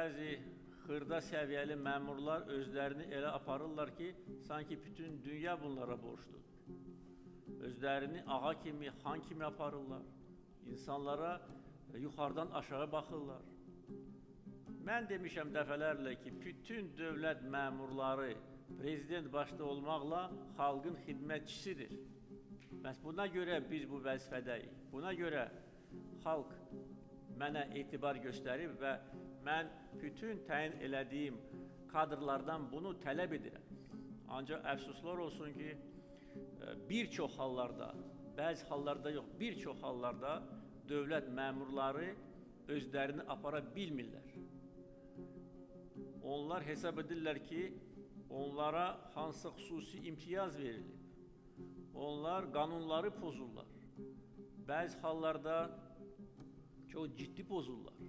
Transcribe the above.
bəzi xırda səviyyəli məmurlar özlərini elə aparırlar ki, sanki bütün dünya bunlara borçludur. Özlərini ağa kimi, xan kimi aparırlar. İnsanlara yuxarıdan aşağı baxırlar. Mən demişəm dəfələrlə ki, bütün dövlət məmurları prezident başda olmaqla xalqın xidmətçisidir. Məhz buna görə biz bu vəzifədəyik. Buna görə xalq mənə etibar göstərib və mən bütün təyin elədiyim kadrlardan bunu tələb edirəm. Ancaq əfsuslar olsun ki, bir çox hallarda, bəzi hallarda yox, bir çox hallarda dövlət məmurları özlərini apara bilmirlər. Onlar hesab edirlər ki, onlara hansısa xüsusi imtiyaz verilib. Onlar qanunları pozurlar. Bəzi hallarda çox ciddi pozurlar.